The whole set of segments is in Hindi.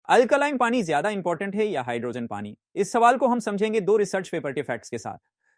अल्कलाइन पानी ज्यादा इंपॉर्टेंट है या हाइड्रोजन पानी? इस सवाल को हम समझेंगे दो रिसर्च पेपर के फैक्ट्स के साथ।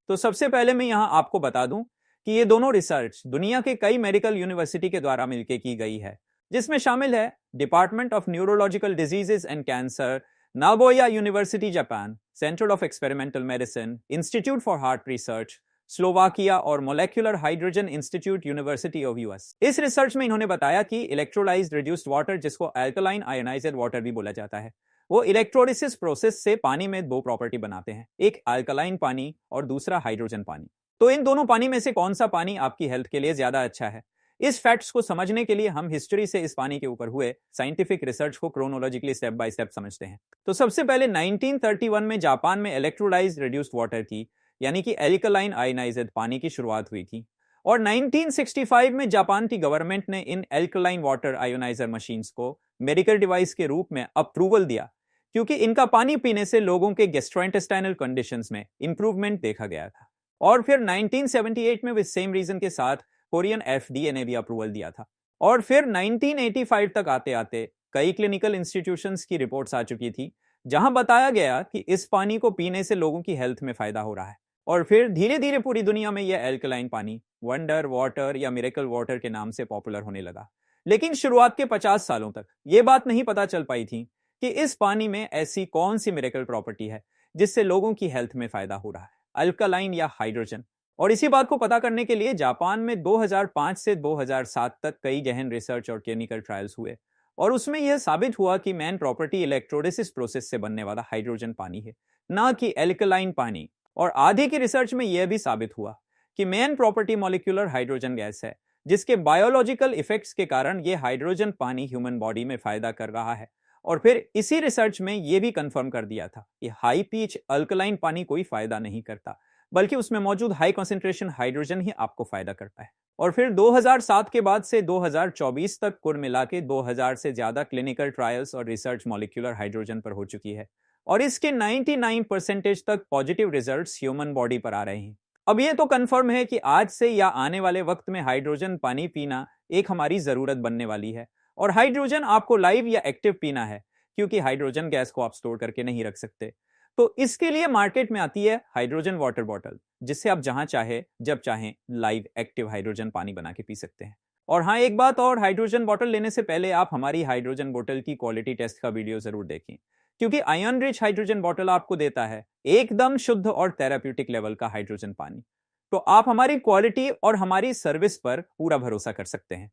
तो सबसे पहले मैं यहां आपको बता दूं कि ये दोनों रिसर्च दुनिया के कई मेडिकल यूनिवर्सिटी के द्वारा मिलकर की गई है, जिसमें शामिल है department of neurological diseases and cancer, Nagoya university Japan, centre of experimental medicine, institute for heart research Slovakia और molecular hydrogen institute university of US. इस रिसर्च में इन्होंने बताया कि इलेक्ट्रोलाइज्ड रिड्यूस्ड वाटर, जिसको अल्कलाइन आयोनाइज्ड वाटर भी बोला जाता है, वो इलेक्ट्रोलिसिस प्रोसेस से पानी में दो प्रॉपर्टी बनाते हैं, एक अल्कलाइन पानी और दूसरा हाइड्रोजन पानी। तो इन दोनों पानी में से कौन सा पानी आपकी हेल्थ के लिए ज्यादा अच्छा है? इस फैक्ट्स को समझने के लिए हम हिस्ट्री से इस पानी के ऊपर हुए साइंटिफिक रिसर्च को क्रोनोलॉजिकली स्टेप बाय स्टेप समझते हैं। तो सबसे पहले 1931 में जापान में इलेक्ट्रोलाइज्ड रिड्यूस्ड वाटर की, यानी कि एल्कलाइन आयोनाइज्ड पानी की शुरुआत हुई थी, और 1965 में जापान की गवर्नमेंट ने इन एल्कलाइन वाटर आयोनाइजर मशीन्स को मेडिकल डिवाइस के रूप में अप्रूवल दिया, क्योंकि इनका पानी पीने से लोगों के गैस्ट्रोइंटेस्टाइनल कंडीशंस में इंप्रूवमेंट देखा गया था। और फिर 1978 में विद सेम रीजन के साथ कोरियन एफडीए ने भी अप्रूवल दिया था। और फिर 1985 तक आते आते कई क्लिनिकल इंस्टीट्यूशंस की रिपोर्ट्स आ चुकी थी, जहां बताया गया कि इस पानी को पीने से लोगों की हेल्थ में फायदा हो रहा है। और फिर धीरे धीरे पूरी दुनिया में यह एल्कलाइन पानी वंडर वाटर या मिरेकल वाटर के नाम से पॉपुलर होने लगा। लेकिन शुरुआत के 50 सालों तक यह बात नहीं पता चल पाई थी कि इस पानी में ऐसी कौन सी मिरेकल प्रॉपर्टी है जिससे लोगों की हेल्थ में फायदा हो रहा है, अल्कलाइन या हाइड्रोजन। और इसी बात को पता करने के लिए जापान में 2005 से 2007 तक कई गहन रिसर्च और क्लिनिकल ट्रायल्स हुए, और उसमें यह साबित हुआ कि मेन प्रॉपर्टी इलेक्ट्रोलिसिस प्रोसेस से बनने वाला हाइड्रोजन पानी है, ना कि एल्कलाइन पानी। और आधे की रिसर्च में यह भी साबित हुआ कि main property molecular hydrogen gas है, जिसके बायोलॉजिकल इफेक्ट्स के कारण यह हाइड्रोजन पानी ह्यूमन बॉडी में फायदा कर रहा है। और फिर इसी रिसर्च में यह भी कंफर्म कर दिया था कि हाई पीच अल्कलाइन पानी कोई फायदा नहीं करता, बल्कि उसमें मौजूद हाई कंसेंट्रेशन हाइड्रोजन ही आपको फायदा करता है। और फिर 2007 के बाद से 2024 तक कुल मिला के 2000 से ज्यादा क्लिनिकल ट्रायल्स और रिसर्च मॉलिक्यूलर हाइड्रोजन पर हो चुकी है, और इसके 99% तक पॉजिटिव रिजल्ट्स ह्यूमन बॉडी पर आ रहे हैं। अब यह तो कंफर्म है कि आज से या आने वाले वक्त में हाइड्रोजन पानी पीना एक हमारी जरूरत बनने वाली है, और हाइड्रोजन आपको लाइव या एक्टिव पीना है, क्योंकि हाइड्रोजन गैस को आप स्टोर करके नहीं रख सकते। तो इसके लिए मार्केट में आती है हाइड्रोजन वाटर बॉटल, जिससे आप जहां चाहे जब चाहें लाइव एक्टिव हाइड्रोजन पानी बना के पी सकते हैं। और हाँ, एक बात और, हाइड्रोजन बॉटल लेने से पहले आप हमारी हाइड्रोजन बोतल की क्वालिटी टेस्ट का वीडियो जरूर देखें, क्योंकि आयन रिच हाइड्रोजन बॉटल आपको देता है एकदम शुद्ध और थेराप्यूटिक लेवल का हाइड्रोजन पानी। तो आप हमारी क्वालिटी और हमारी सर्विस पर पूरा भरोसा कर सकते हैं।